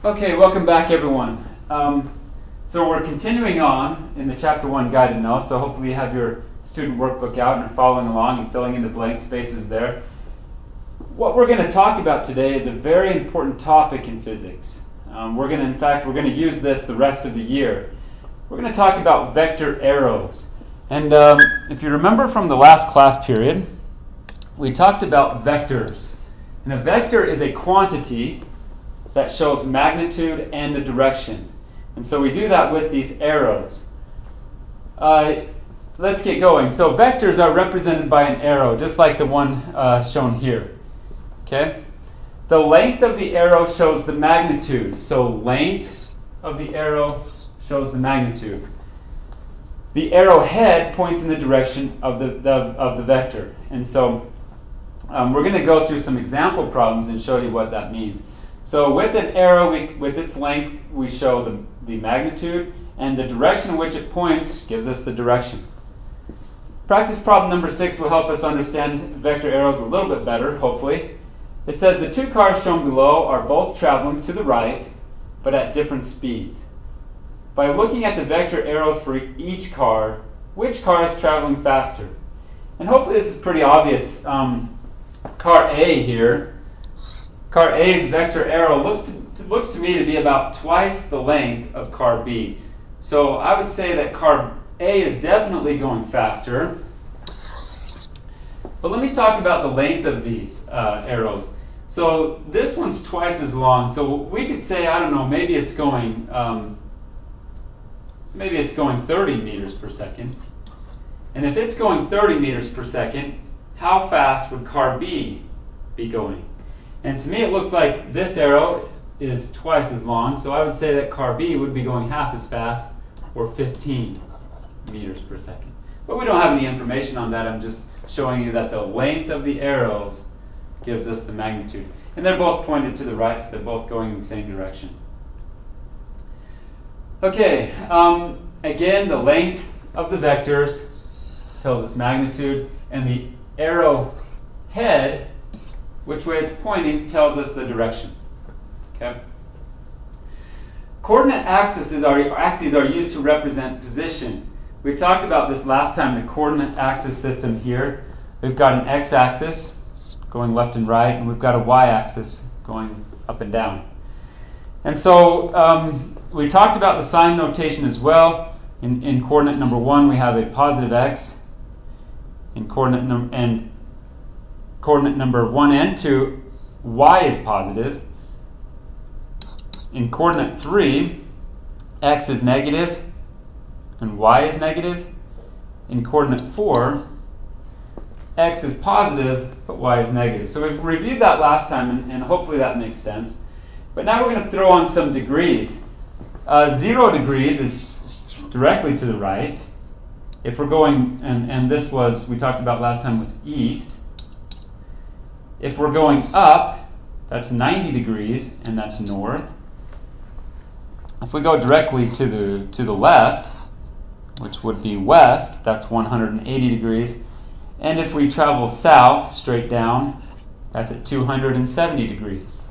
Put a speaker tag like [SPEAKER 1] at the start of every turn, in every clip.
[SPEAKER 1] Okay, welcome back everyone. So we're continuing on in the Chapter 1 guided notes, so hopefully you have your student workbook out and are following along and filling in the blank spaces there. What we're going to talk about today is a very important topic in physics. We're going to use this the rest of the year. We're going to talk about vector arrows. And if you remember from the last class period, we talked about vectors. And a vector is a quantity that shows magnitude and a direction. And so we do that with these arrows. Let's get going. So vectors are represented by an arrow, just like the one shown here. Okay? The length of the arrow shows the magnitude. So length of the arrow shows the magnitude. The arrow head points in the direction of the vector. And so we're going to go through some example problems and show you what that means. So with an arrow, with its length, we show the magnitude, and the direction in which it points gives us the direction. Practice problem number 6 will help us understand vector arrows a little bit better, hopefully. It says the two cars shown below are both traveling to the right, but at different speeds. By looking at the vector arrows for each car, which car is traveling faster? And hopefully this is pretty obvious. Car A here. Car A's vector arrow looks to me to be about twice the length of car B. So I would say that car A is definitely going faster. But let me talk about the length of these arrows. So this one's twice as long. So we could say, I don't know, maybe it's going 30 meters per second. And if it's going 30 meters per second, how fast would car B be going? And to me it looks like this arrow is twice as long, so I would say that car B would be going half as fast, or 15 meters per second. But we don't have any information on that. I'm just showing you that the length of the arrows gives us the magnitude. And they're both pointed to the right, so they're both going in the same direction. Okay, again, the length of the vectors tells us magnitude, and the arrow head, which way it's pointing, tells us the direction. Okay? Coordinate axes are used to represent position. We talked about this last time, the coordinate axis system here. We've got an x-axis going left and right, and we've got a y-axis going up and down. And so we talked about the sign notation as well. In coordinate number 1, we have a positive x. In coordinate number 1 and 2, y is positive. In coordinate 3, x is negative and y is negative. In coordinate 4, x is positive but y is negative. So we've reviewed that last time, and hopefully that makes sense. But now we're going to throw on some degrees. 0 degrees is directly to the right. If we're going, and this was, we talked about last time, was east. If we're going up, that's 90 degrees, and that's north. If we go directly to the left, which would be west, that's 180 degrees. And if we travel south, straight down, that's at 270 degrees.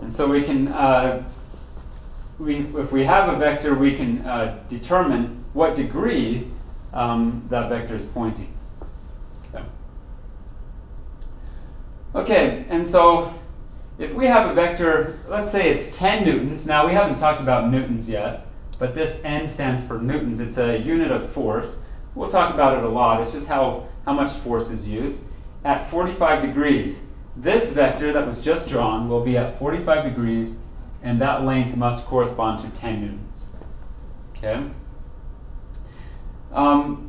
[SPEAKER 1] And so we can, if we have a vector, we can determine what degree that vector is pointing. Okay, and so if we have a vector, let's say it's 10 newtons. Now we haven't talked about newtons yet, but this N stands for newtons. It's a unit of force. We'll talk about it a lot. It's just how much force is used. At 45 degrees, this vector that was just drawn will be at 45 degrees, and that length must correspond to 10 newtons. Okay?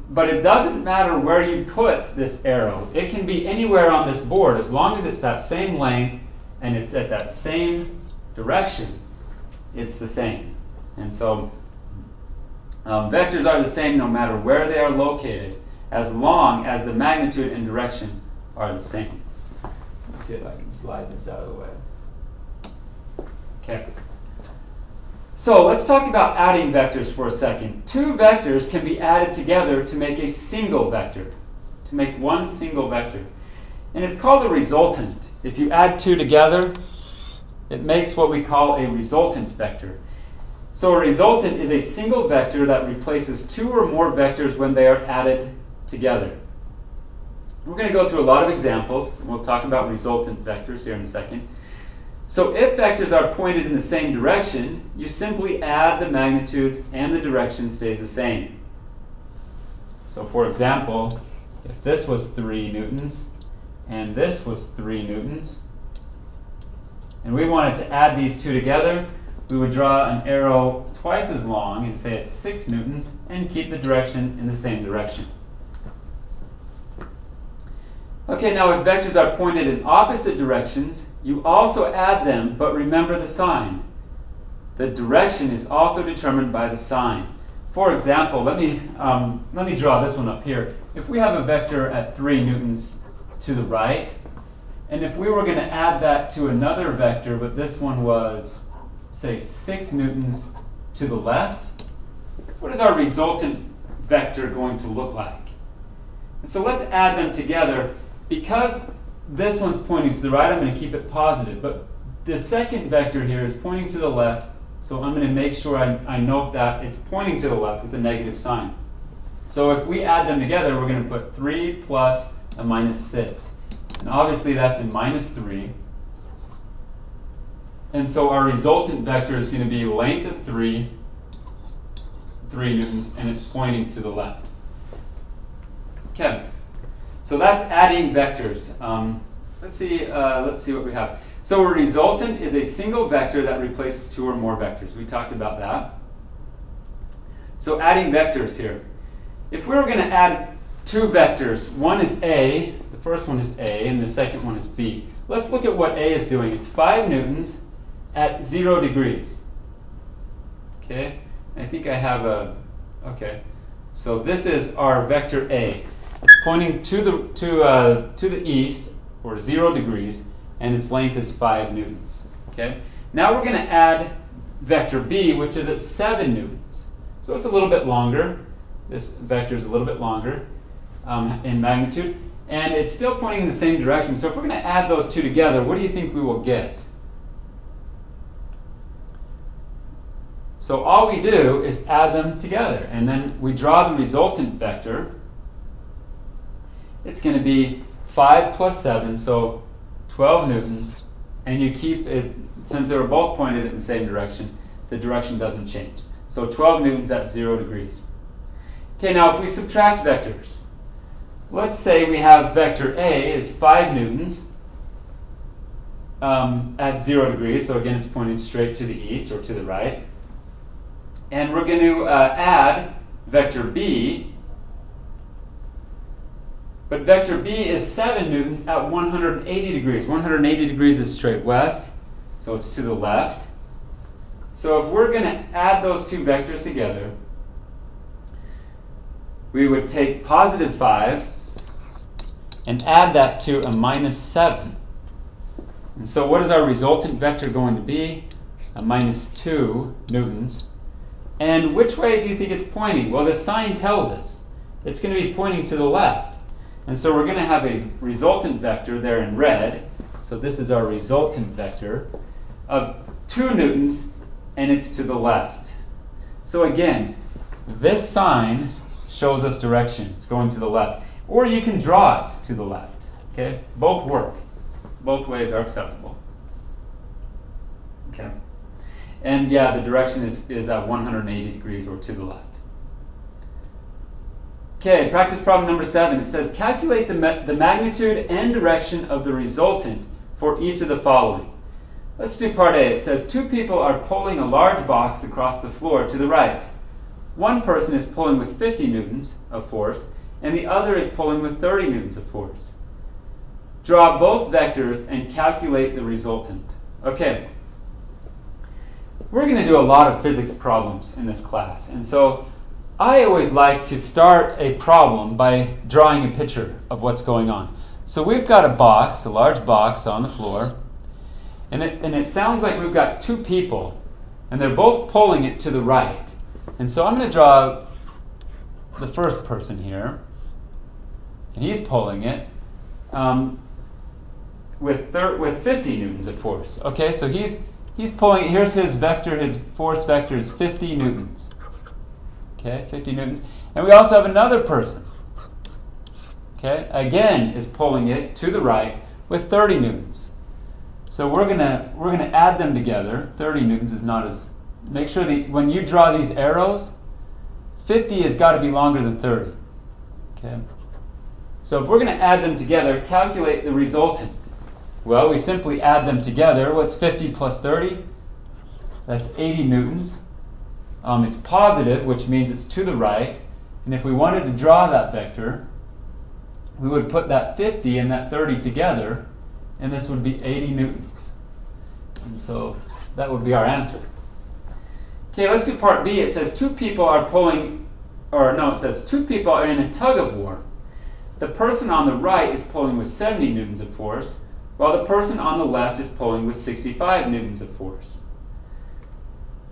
[SPEAKER 1] But it doesn't matter where you put this arrow. It can be anywhere on this board. As long as it's that same length and it's at that same direction, it's the same. And so vectors are the same no matter where they are located, as long as the magnitude and direction are the same. Let's see if I can slide this out of the way. Okay. So let's talk about adding vectors for a second. Two vectors can be added together to make a single vector, to make one single vector. And it's called a resultant. If you add two together, it makes what we call a resultant vector. So a resultant is a single vector that replaces two or more vectors when they are added together. We're going to go through a lot of examples, and we'll talk about resultant vectors here in a second. So if vectors are pointed in the same direction, you simply add the magnitudes and the direction stays the same. So for example, if this was 3 newtons and this was 3 newtons, and we wanted to add these two together, we would draw an arrow twice as long and say it's 6 newtons and keep the direction in the same direction. Okay, now if vectors are pointed in opposite directions, you also add them, but remember the sign. The direction is also determined by the sign. For example, let me draw this one up here. If we have a vector at 3 newtons to the right, and if we were going to add that to another vector, but this one was, say, 6 newtons to the left, what is our resultant vector going to look like? And so let's add them together. Because this one's pointing to the right, I'm going to keep it positive. But the second vector here is pointing to the left, so I'm going to make sure I note that it's pointing to the left with a negative sign. So if we add them together, we're going to put 3 plus a minus 6. And obviously that's a minus 3. And so our resultant vector is going to be length of 3 newtons, and it's pointing to the left. Okay. So that's adding vectors. Let's see what we have. So a resultant is a single vector that replaces two or more vectors. We talked about that. So adding vectors here. If we were going to add two vectors, one is A, the first one is A, and the second one is B. Let's look at what A is doing. It's 5 newtons at 0 degrees. Okay, I think I have okay. So this is our vector A. It's pointing to the east, or 0 degrees, and its length is 5 newtons. Okay. Now we're going to add vector B, which is at 7 newtons. So it's a little bit longer. This vector is a little bit longer in magnitude, and it's still pointing in the same direction. So if we're going to add those two together, what do you think we will get? So all we do is add them together, and then we draw the resultant vector. It's going to be 5 plus 7, so 12 newtons, and you keep it, since they were both pointed in the same direction, the direction doesn't change. So 12 newtons at 0 degrees. Okay, now if we subtract vectors, let's say we have vector A is 5 newtons at 0 degrees, so again it's pointing straight to the east or to the right. And we're going to add vector B. But vector B is 7 newtons at 180 degrees. 180 degrees is straight west, so it's to the left. So if we're going to add those two vectors together, we would take positive 5 and add that to a minus 7. And so what is our resultant vector going to be? A minus 2 newtons. And which way do you think it's pointing? Well, the sign tells us. It's going to be pointing to the left. And so we're going to have a resultant vector there in red. So this is our resultant vector of 2 newtons, and it's to the left. So again, this sign shows us direction. It's going to the left. Or you can draw it to the left. Okay? Both work. Both ways are acceptable. Okay. And yeah, the direction is at 180 degrees or to the left. Okay, practice problem number 7. It says, calculate the magnitude and direction of the resultant for each of the following. Let's do part A. It says, 2 people are pulling a large box across the floor to the right. One person is pulling with 50 newtons of force, and the other is pulling with 30 newtons of force. Draw both vectors and calculate the resultant. Okay. We're going to do a lot of physics problems in this class, and so I always like to start a problem by drawing a picture of what's going on. So we've got a box, a large box on the floor, and it sounds like we've got 2 people, and they're both pulling it to the right. And so I'm going to draw the first person here, and he's pulling it. with 50 newtons of force. Okay, so he's pulling, here's his vector, his force vector is 50 newtons. Okay, 50 newtons. And we also have another person, okay, again is pulling it to the right with 30 newtons. So we're gonna add them together. 30 newtons is not as, make sure that when you draw these arrows, 50 has got to be longer than 30. Okay. So if we're going to add them together, calculate the resultant. Well, we simply add them together. What's 50 plus 30? That's 80 newtons. It's positive, which means it's to the right. And if we wanted to draw that vector, we would put that 50 and that 30 together, and this would be 80 newtons. And so that would be our answer. Okay, let's do part B. It says two people are in a tug of war. The person on the right is pulling with 70 newtons of force, while the person on the left is pulling with 65 newtons of force.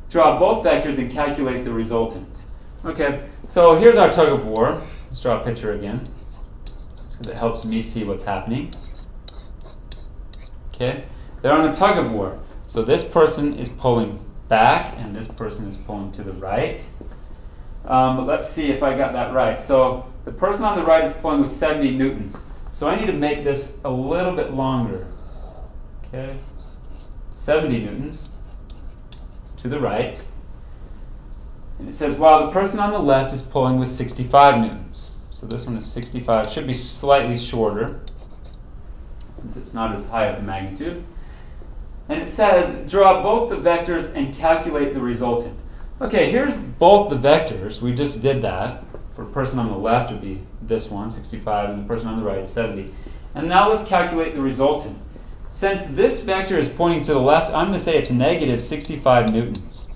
[SPEAKER 1] Draw both vectors and calculate the resultant. Okay, so here's our tug of war. Let's draw a picture again, because it helps me see what's happening. Okay, they're on a tug of war. So this person is pulling back, and this person is pulling to the right. But let's see if I got that right. So the person on the right is pulling with 70 newtons. So I need to make this a little bit longer. Okay, 70 newtons to the right. And it says, while the person on the left is pulling with 65 newtons. So this one is 65. Should be slightly shorter, since it's not as high of a magnitude. And it says, draw both the vectors and calculate the resultant. Okay, here's both the vectors. We just did that. For the person on the left would be this one, 65, and the person on the right is 70. And now let's calculate the resultant. Since this vector is pointing to the left, I'm going to say it's negative 65 newtons.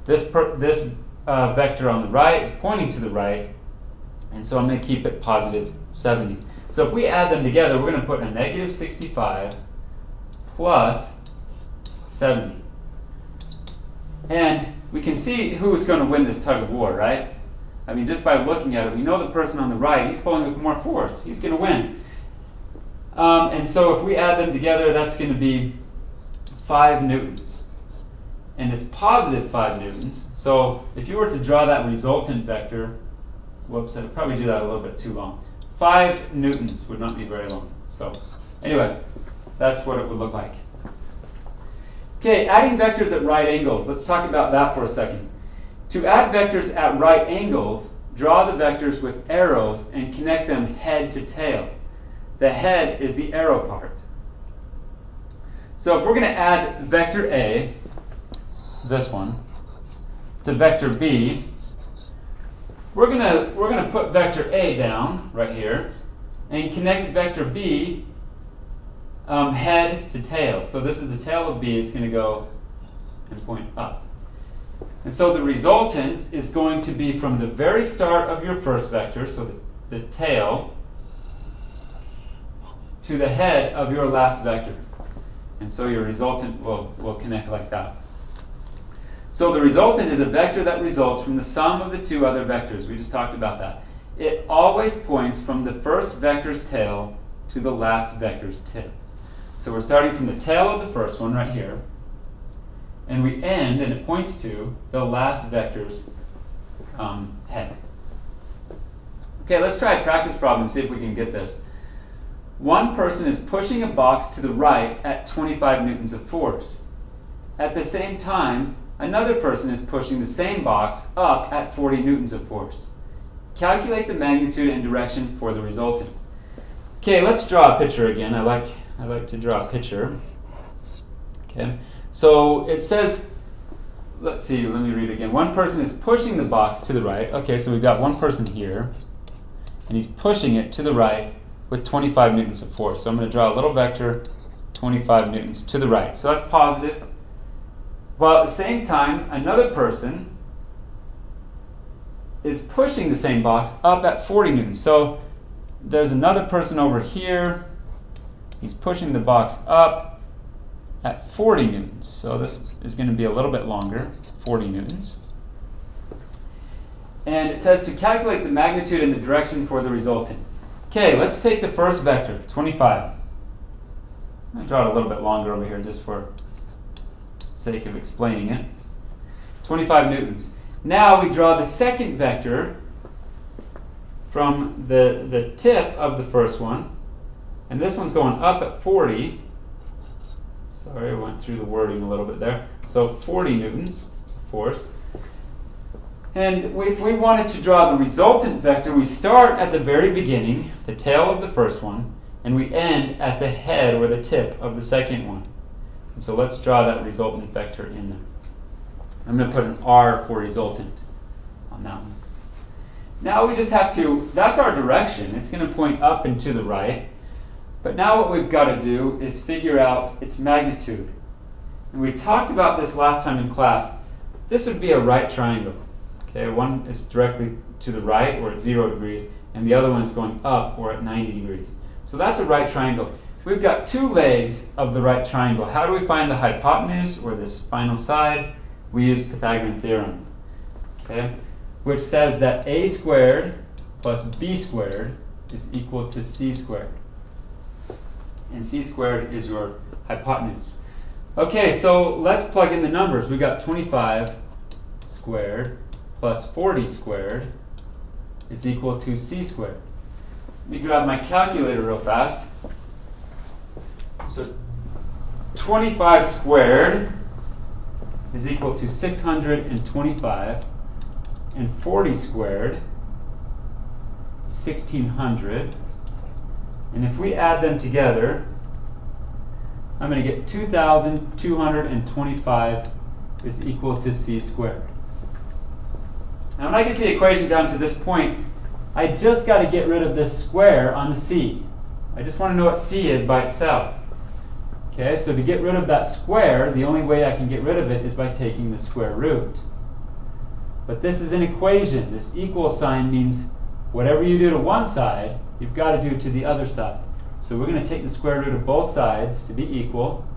[SPEAKER 1] This vector on the right is pointing to the right, and so I'm going to keep it positive 70. So if we add them together, we're going to put a negative 65 plus 70. And we can see who's going to win this tug of war, right? I mean, just by looking at it, we know the person on the right, he's pulling with more force. He's going to win. And so if we add them together, that's going to be 5 newtons. And it's positive 5 newtons. So if you were to draw that resultant vector, whoops, I'd probably do that a little bit too long. 5 newtons would not be very long. So anyway, that's what it would look like. Okay, adding vectors at right angles. Let's talk about that for a second. To add vectors at right angles, draw the vectors with arrows and connect them head to tail. The head is the arrow part. So if we're going to add vector A, this one, to vector B, we're going to put vector A down right here and connect vector B head to tail. So this is the tail of B. It's going to go and point up. And so the resultant is going to be from the very start of your first vector, so the tail, to the head of your last vector. And so your resultant will connect like that. So the resultant is a vector that results from the sum of the two other vectors. We just talked about that. It always points from the first vector's tail to the last vector's tail. So we're starting from the tail of the first one right here, and we end, and it points to the last vector's head. Okay, let's try a practice problem and see if we can get this. One person is pushing a box to the right at 25 newtons of force. At the same time, another person is pushing the same box up at 40 newtons of force. Calculate the magnitude and direction for the resultant. Okay, let's draw a picture again. I like to draw a picture. Okay, so it says, let's see, let me read it again. One person is pushing the box to the right. Okay, so we've got one person here, and he's pushing it to the right with 25 newtons of force. So I'm going to draw a little vector, 25 newtons to the right. So that's positive. While at the same time, another person is pushing the same box up at 40 newtons. So there's another person over here. He's pushing the box up at 40 newtons. So this is going to be a little bit longer, 40 newtons. And it says to calculate the magnitude and the direction for the resultant. Okay, let's take the first vector, 25. I'm going to draw it a little bit longer over here just for sake of explaining it. 25 newtons. Now we draw the second vector from the tip of the first one. And this one's going up at 40. Sorry, I went through the wording a little bit there. So 40 newtons of force. And if we wanted to draw the resultant vector, we start at the very beginning, the tail of the first one, and we end at the head or the tip of the second one. And so let's draw that resultant vector in there. I'm going to put an R for resultant on that one. Now we just have to, that's our direction. It's going to point up and to the right. But now what we've got to do is figure out its magnitude. And we talked about this last time in class. This would be a right triangle. Okay, one is directly to the right or at 0 degrees, and the other one is going up or at 90 degrees. So that's a right triangle. We've got two legs of the right triangle. How do we find the hypotenuse or this final side? We use Pythagorean theorem, okay, which says that a squared plus b squared is equal to c squared. And c squared is your hypotenuse. Okay, so let's plug in the numbers. We got 25 squared plus 40 squared is equal to c squared. Let me grab my calculator real fast. So 25 squared is equal to 625, and 40 squared is 1600. And if we add them together, I'm going to get 2,225 is equal to c squared. Now when I get the equation down to this point, I just got to get rid of this square on the c. I just want to know what c is by itself. Okay, so to get rid of that square, the only way I can get rid of it is by taking the square root. But this is an equation. This equal sign means whatever you do to one side, you've got to do to the other side. So we're going to take the square root of both sides to be equal.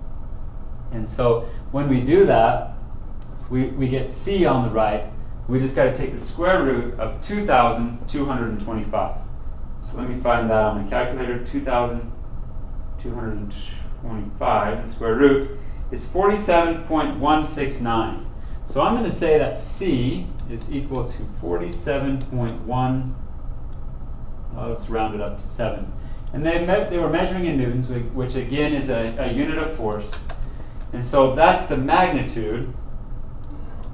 [SPEAKER 1] And so when we do that, we get c on the right. We just got to take the square root of 2,225. So let me find that on my calculator. 2,225, the square root is 47.169. So I'm going to say that c is equal to 47.1, let's round it up to 7. And they were measuring in newtons, which again is a unit of force. And so that's the magnitude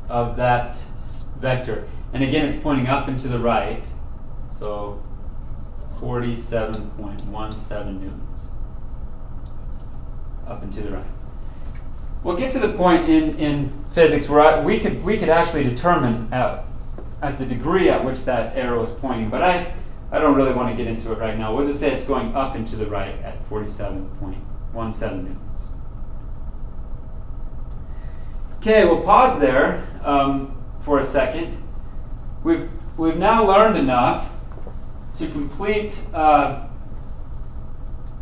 [SPEAKER 1] of that vector. And again, it's pointing up and to the right. So 47.17 newtons. Up and to the right. We'll get to the point in physics where we could actually determine at the degree at which that arrow is pointing, but I don't really want to get into it right now. We'll just say it's going up and to the right at 47.17 newtons. Okay, we'll pause there for a second. We've now learned enough to complete a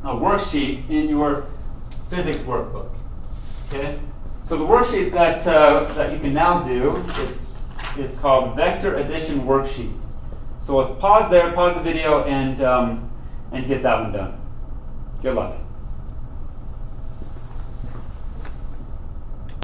[SPEAKER 1] worksheet in your physics workbook. Okay, so the worksheet that you can now do is called Vector Addition Worksheet. So we'll pause there, pause the video, and get that one done. Good luck.